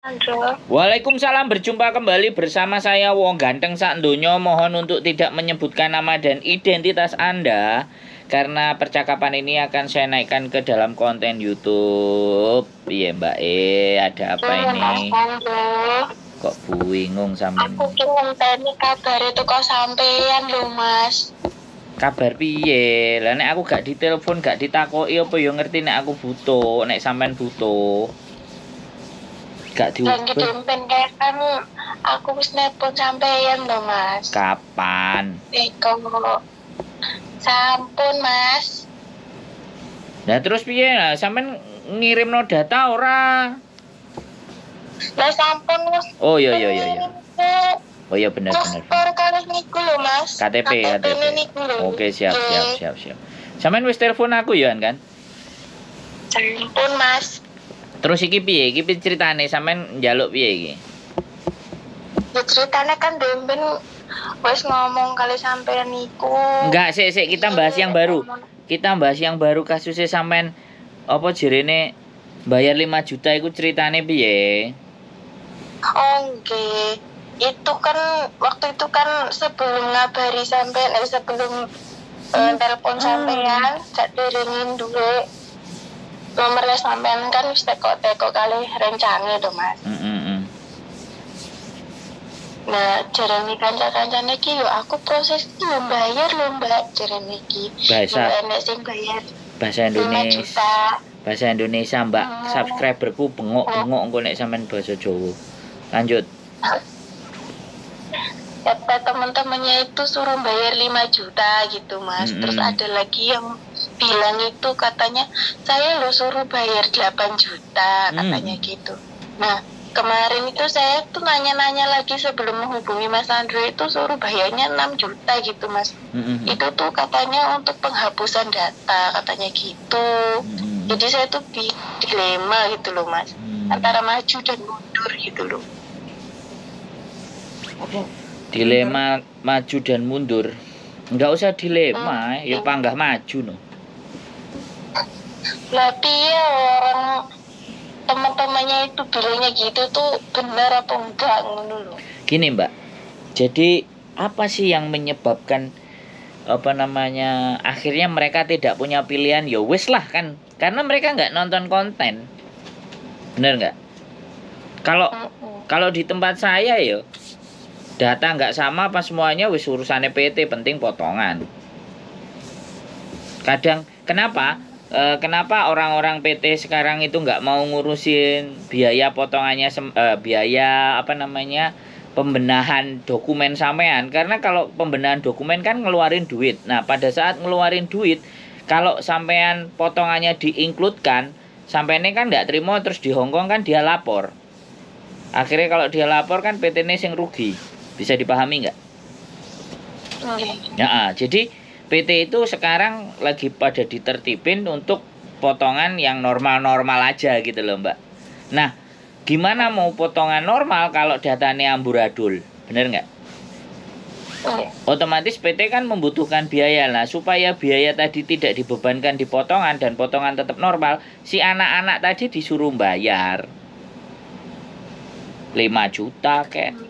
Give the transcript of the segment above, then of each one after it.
Halo. Waalaikumsalam, berjumpa kembali bersama saya Wong Ganteng Sak Donya. Mohon untuk tidak menyebutkan nama dan identitas Anda karena percakapan ini akan saya naikkan ke dalam konten YouTube. Iya Mbak ada apa ini? Halo. Kok bingung sampean? Aku ki ngenteni kabar itu kok sampean lho, Mas. Kabar piye? Lah nek aku gak ditelepon, gak ditakoki apa yo ngerti nek aku butuh, nek sampean butuh. Gak Dan diuber. gedempen kayak kan aku wis nelpon sampean lho, Mas. Kapan? Kok sampun, Mas. Nah terus piye lah sampean ngirimno data ora? Lah sampun, Mas. Oh iya. Oh iya benar. Paspor kali niku lho, Mas. KTP. Niku lho. Oke, siap. Sampean wis telepon aku ya kan? Sampun, Mas. Terus iki piye? Iki ceritane sampean njaluk piye iki? Ya ceritanya kan demben wis ngomong kali sampean niku. Enggak, sik kita bahas yang baru. Kita bahas yang baru kasusnya sampean apa jerene bayar 5 juta iku ceritane piye? Oh, nggih. Itu kan waktu itu kan sebelum ngabari sampean sebelum telepon sampean sak derengin duwe nomornya sampean kan wis teko-teko kali rencane to, Mas. Nah, jarane kanca-kancane iki yo aku proses iki yo bayar lho, Mbak, jarane iki. Bahasa enek sing bayar bahasa 5 Indonesia. juta. Bahasa Indonesia, Mbak. Subscriberku bengok-bengok engko nek sampean bahasa Jawa. Lanjut. Kata teman-temannya itu suruh bayar 5 juta gitu, Mas. Terus ada lagi yang bilang itu katanya saya lo suruh bayar 8 juta katanya gitu. Nah, kemarin itu saya tuh nanya-nanya lagi sebelum menghubungi Mas Andre itu suruh bayarnya 6 juta gitu, Mas. Itu tuh katanya untuk penghapusan data katanya gitu. Jadi saya tuh dilema gitu loh, Mas. Antara maju dan mundur gitu loh. Dilema maju dan mundur. Enggak usah dilema, ya panggah maju no. Lah piye orang teman-temannya itu bilangnya gitu tuh benar apa enggak ngono loh. Gini, Mbak. Jadi apa sih yang menyebabkan akhirnya mereka tidak punya pilihan? Ya wis lah kan. Karena mereka nggak nonton konten. Bener nggak? Kalau di tempat saya ya data nggak sama pas semuanya wis urusannya PT, penting potongan. Kadang kenapa orang-orang PT sekarang itu nggak mau ngurusin biaya potongannya biaya pembenahan dokumen sampean, karena kalau pembenahan dokumen kan ngeluarin duit. Nah pada saat ngeluarin duit, kalau sampean potongannya diinkludkan, sampean ini kan nggak terima, terus di Hongkong kan dia lapor. Akhirnya kalau dia lapor kan PT ini sing rugi. Bisa dipahami nggak? Ya, jadi PT itu sekarang lagi pada ditertibin untuk potongan yang normal-normal aja gitu loh, Mbak. Nah, gimana mau potongan normal kalau datanya amburadul? Bener nggak? Otomatis PT kan membutuhkan biaya lah. Supaya biaya tadi tidak dibebankan di potongan dan potongan tetap normal, si anak-anak tadi disuruh bayar 5 juta kayak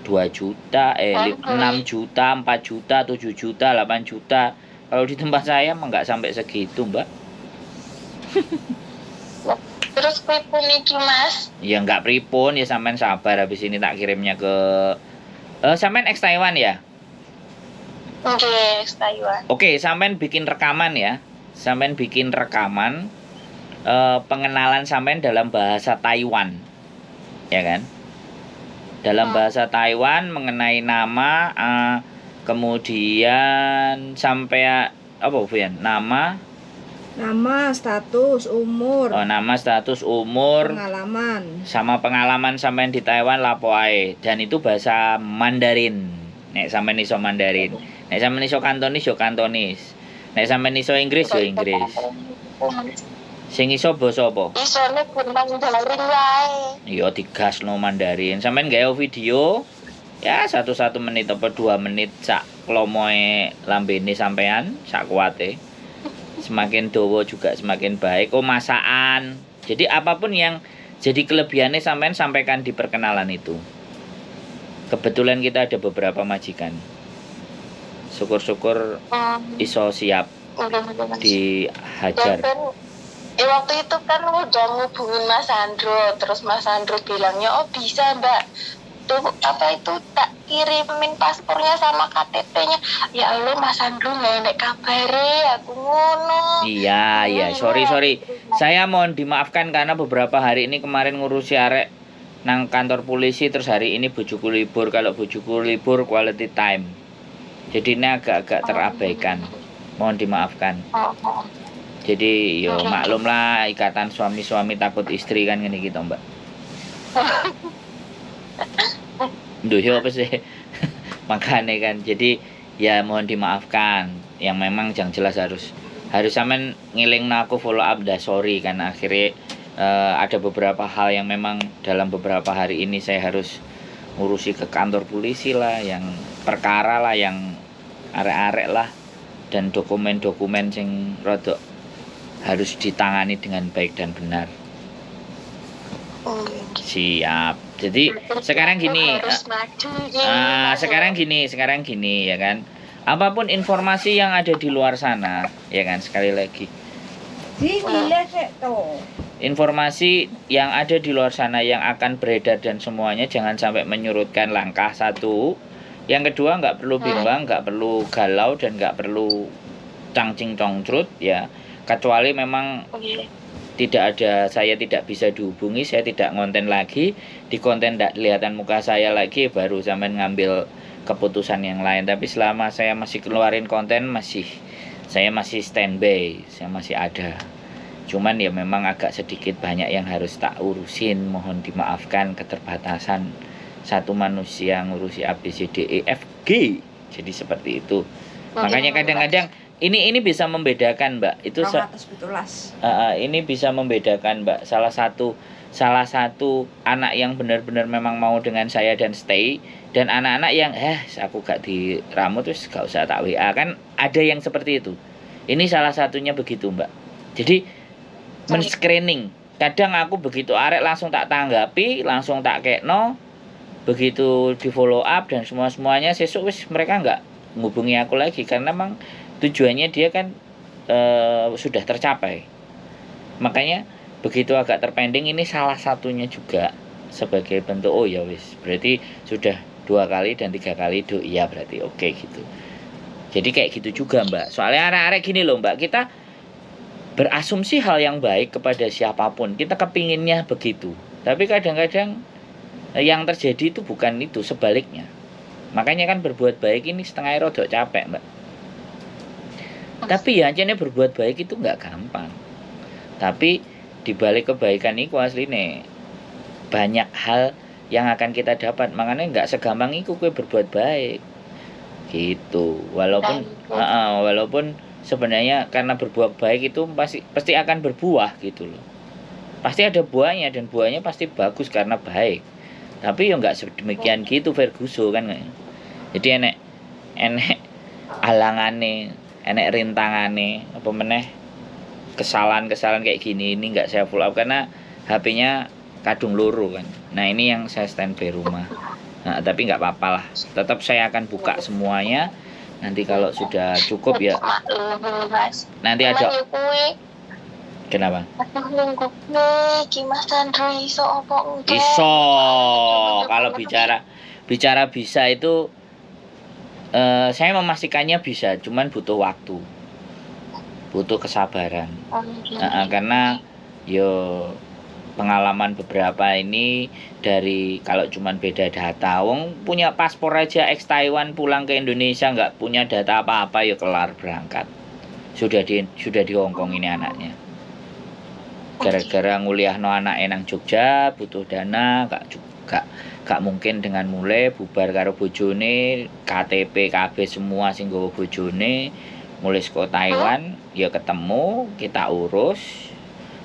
2 juta, 6 juta, 4 juta, 7 juta, 8 juta. Kalau di tempat saya mah nggak sampai segitu, Mbak. Terus pripun iki, Mas? Ya nggak pripun, ya sampean sabar, habis ini tak kirimnya ke sampean ex Taiwan ya? Oke, ex Taiwan. Oke, sampean bikin rekaman ya. Sampean bikin rekaman pengenalan sampean dalam bahasa Taiwan. Ya kan? Dalam bahasa Taiwan mengenai nama, kemudian sampai apa Vian? Nama, status, umur. Oh, nama, status, umur, pengalaman. Sama pengalaman sampean di Taiwan lapo ae. Dan itu bahasa Mandarin. Nek sampean iso Mandarin. Nek sampean iso Kantonis yo Kantonis. Nek sampean iso Inggris yo Inggris. Sing iso basa apa? Isone pun Mandarin wae. Iya digasno Mandarin. Sampeyan gawe video ya 1 menit apa 2 menit sak klomoe lambene sampean, sak kuate. Semakin dawa juga semakin baik. Oh, masakan. Jadi apapun yang Jadi kelebihannya sampean sampaikan di perkenalan itu. Kebetulan kita ada beberapa majikan. Syukur-syukur iso siap dihajar. Waktu itu kan udah ngubungin Mas Andro, terus Mas Andro bilangnya, oh bisa Mbak, tuh apa itu tak kirimin paspornya sama KTP-nya. Ya Allah Mas Andro nggak enak kabare, aku ngono. Iya, sorry. Saya mohon dimaafkan karena beberapa hari ini kemarin ngurusi arek nang kantor polisi, terus hari ini bojoku libur. Kalau bojoku libur quality time. Jadi ini agak-agak terabaikan. Mohon dimaafkan. Jadi yo maklum lah, ikatan suami-suami takut istri kan gini gitu Mbak. Duh yo apa sih? Makanya kan. Jadi ya mohon dimaafkan. Yang memang yang jelas harus sampean ngilingna aku follow up dah, sorry karena akhirnya ada beberapa hal yang memang dalam beberapa hari ini saya harus ngurusi ke kantor polisi lah, yang perkara lah, yang arek-arek lah, dan dokumen-dokumen sing rodok harus ditangani dengan baik dan benar. Siap. Jadi sekarang gini, sekarang gini ya kan. Apapun informasi yang ada di luar sana, ya kan, sekali lagi. Informasi yang ada di luar sana yang akan beredar dan semuanya jangan sampai menyurutkan langkah satu. Yang kedua, nggak perlu bimbang, nggak perlu galau, dan nggak perlu cangcing congcrut ya. Kecuali memang saya tidak bisa dihubungi, saya tidak ngonten lagi, di konten tidak kelihatan muka saya lagi, baru sampean ngambil keputusan yang lain. Tapi selama saya masih keluarin konten, saya masih standby, saya masih ada. Cuman ya memang agak sedikit banyak yang harus tak urusin, mohon dimaafkan keterbatasan satu manusia ngurusi A B C D E F G. Jadi seperti itu. Makanya kadang-kadang ini bisa membedakan Mbak, itu ini bisa membedakan Mbak, salah satu anak yang benar-benar memang mau dengan saya dan stay, dan anak-anak yang aku gak diramu terus gak usah tak WA, kan ada yang seperti itu. Ini salah satunya begitu Mbak. Jadi men-screening, kadang aku begitu arek langsung tak tanggapi, langsung tak kekno, begitu di follow up dan semuanya sesuk wis mereka nggak ngubungi aku lagi, karena memang tujuannya dia kan sudah tercapai. Makanya begitu agak terpending, ini salah satunya juga sebagai bentuk oh ya wis berarti sudah 2 kali dan 3 kali iya berarti oke gitu. Jadi kayak gitu juga Mbak. Soalnya arek-arek gini loh Mbak, kita berasumsi hal yang baik kepada siapapun, kita kepinginnya begitu. Tapi kadang-kadang yang terjadi itu bukan itu, sebaliknya. Makanya kan berbuat baik ini setengah rodok capek Mbak. Tapi ya ancene berbuat baik itu nggak gampang. Tapi dibalik kebaikan itu asline banyak hal yang akan kita dapat. Makanya nggak segampang itu kue berbuat baik. Gitu. Walaupun sebenarnya karena berbuat baik itu pasti akan berbuah gitu loh. Pasti ada buahnya, dan buahnya pasti bagus karena baik. Tapi ya nggak sedemikian gitu Ferguson kan. Jadi enek alangane, enek rintangane, apa meneh kesalahan kayak gini ini nggak saya follow up karena HP-nya kadung loro kan. Nah ini yang saya standby rumah. Nah tapi nggak apa-apa lah, tetap saya akan buka semuanya. Nanti kalau sudah cukup ya nanti ada. Kenapa? Iso. Kalau bicara bisa itu saya memastikannya bisa, cuman butuh waktu, butuh kesabaran. Karena pengalaman beberapa ini dari kalau cuman beda data, wong punya paspor aja ex Taiwan pulang ke Indonesia nggak punya data apa-apa kelar berangkat. Sudah di Hongkong ini anaknya. Gara-gara nguliahno anak nang Jogja butuh dana, gak mungkin dengan mulai bubar karo bojone, KTP KB semua sing nggawa bojone, mulai saka Taiwan ya ketemu, kita urus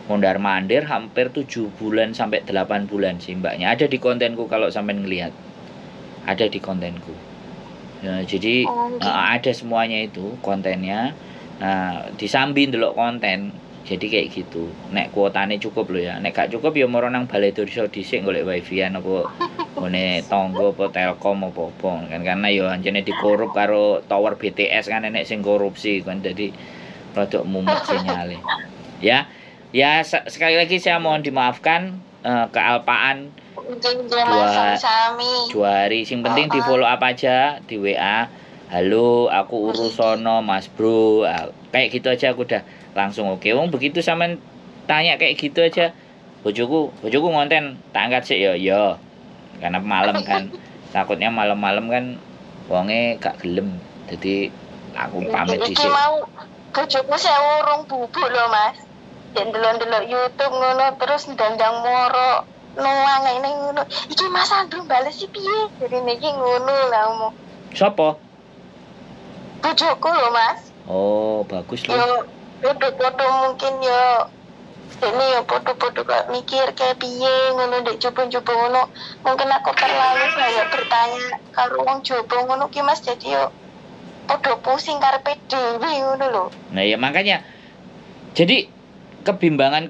mondar mandir hampir 7 bulan sampai 8 bulan sih Mbaknya. Ada di kontenku kalau sampean ngelihat. Ada di kontenku. Nah, jadi ada semuanya itu kontennya. Nah, disambi ndelok konten Jadi kayak gitu. Nek kuotane cukup lho ya. Nek gak cukup ya moro nang balai desa dhisik golek wifi-an apa ngene tangga apa Telkom apa kan, karena ya anjene dikorup karo tower BTS kan enek sing korupsi kan, jadi rada mumet sinyale. Ya. Ya sekali lagi saya mohon dimaafkan kealpaan Mas sami. 2 hari. Sing penting di follow up aja di WA. Halo, aku urus sono Mas Bro. Kayak gitu aja aku udah langsung oke. Wong begitu sampean tanya kayak gitu aja. Bojoku ngonten, tak angkat sih ya. Karena malam kan. Takutnya malam-malam kan wonge gak gelem. Jadi aku pamit Iki dhisik. mau bojoku saya urung bubuk lho Mas. Dan delok-delok YouTube ngono terus ndandang moro nuang ini ngono. Iki Mas Andrew bales si piye? Jadi niki ngono lah omong. Sopo? Bojoku lho Mas. Oh, bagus lho. Yo foto-foto mungkin yo ini yo foto-foto kok mikir kayak piye ngono ndek coba-coba ngono. Mungkin aku terlalu banyak bertanya karo wong coba ngono ki Mas, jadi yo podo pusing karepe dhewe ngono lho. Nah, ya makanya jadi kebimbangan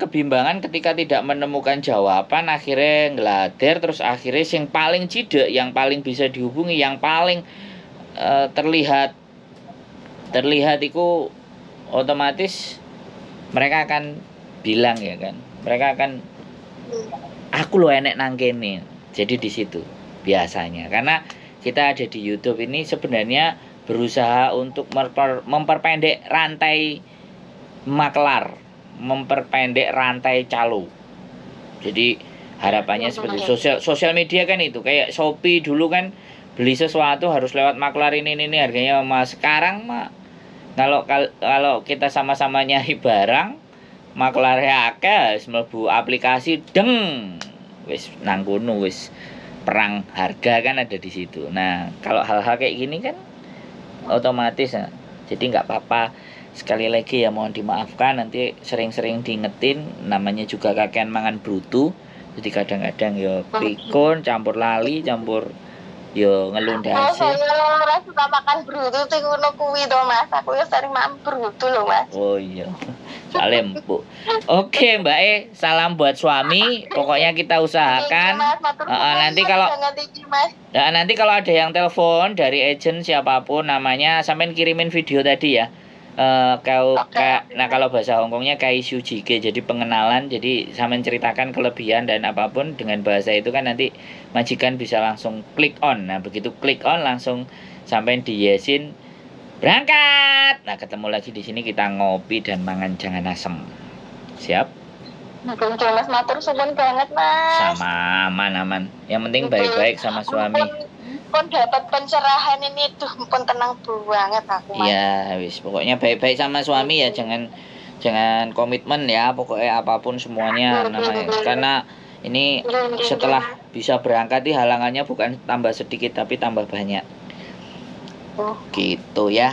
ketika tidak menemukan jawaban akhirnya ngelader, terus akhirnya yang paling cidek, yang paling bisa dihubungi, yang paling terlihat itu otomatis mereka akan bilang ya kan, mereka akan aku lo enek nang kene. Jadi di situ biasanya, karena kita ada di YouTube ini sebenarnya berusaha untuk memperpendek rantai maklar, memperpendek rantai calo. Jadi harapannya seperti sosial media kan itu kayak Shopee dulu kan, beli sesuatu harus lewat maklar ini harganya Mas. Sekarang mah kalau kita sama-sama nyari barang, maklarnya akeh wis mlebu aplikasi deng wis nang kono wis perang harga kan ada di situ. Nah, kalau hal-hal kayak gini kan otomatis ya. Jadi nggak apa-apa. Sekali lagi ya mohon dimaafkan, nanti sering-sering diingetin, namanya juga kakean mangan brutu. Jadi kadang-kadang ya pikun, campur lali, campur yo ngelundasi. Saya ora suka makan brutu sing ngono kuwi to Mas. Aku ya sering makan brutu lho Mas. Oh iya. Soalnya empuk. Oke Mbak E, salam buat suami. Pokoknya kita usahakan. Nanti kalau ada yang telepon dari agent siapapun namanya, sampean kirimin video tadi ya. Nah kalau bahasa Hongkongnya Kaisu Jige, jadi pengenalan, jadi sampean ceritakan kelebihan dan apapun dengan bahasa itu kan nanti majikan bisa langsung klik on. Nah begitu klik on langsung sampean di yesin berangkat. Nah ketemu lagi di sini kita ngopi dan mangan jangan asem. Siap? Mas matur suwun banget Mas. Sama aman. Yang penting baik-baik sama suami. Pun dapat pencerahan ini tuh pun tenang banget aku Mas. Iya, wis pokoknya baik-baik sama suami ya, jangan komitmen ya, pokoknya apapun semuanya namanya. Karena ini setelah bisa berangkat halangannya bukan tambah sedikit tapi tambah banyak. Gitu ya.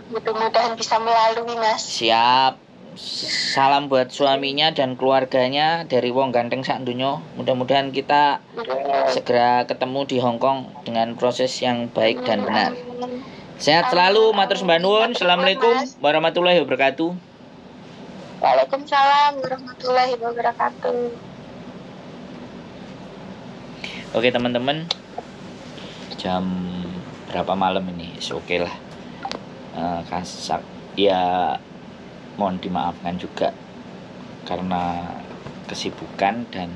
Mudah-mudahan bisa melalui Mas. Siap. Salam buat suaminya dan keluarganya dari wong ganteng sak dunyo. Mudah-mudahan kita segera ketemu di Hongkong dengan proses yang baik dan benar. Sehat selalu, matur sembah nuwun. Assalamualaikum warahmatullahi wabarakatuh. Waalaikumsalam warahmatullahi wabarakatuh. Oke teman-teman, jam berapa malam ini? Oke lah. Kasak ya, mohon dimaafkan juga karena kesibukan dan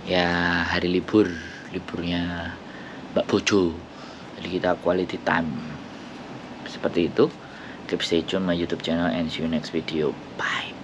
ya hari liburnya Mbak Bojo, jadi kita quality time seperti itu. Keep stay tune my YouTube channel and see you next video. Bye.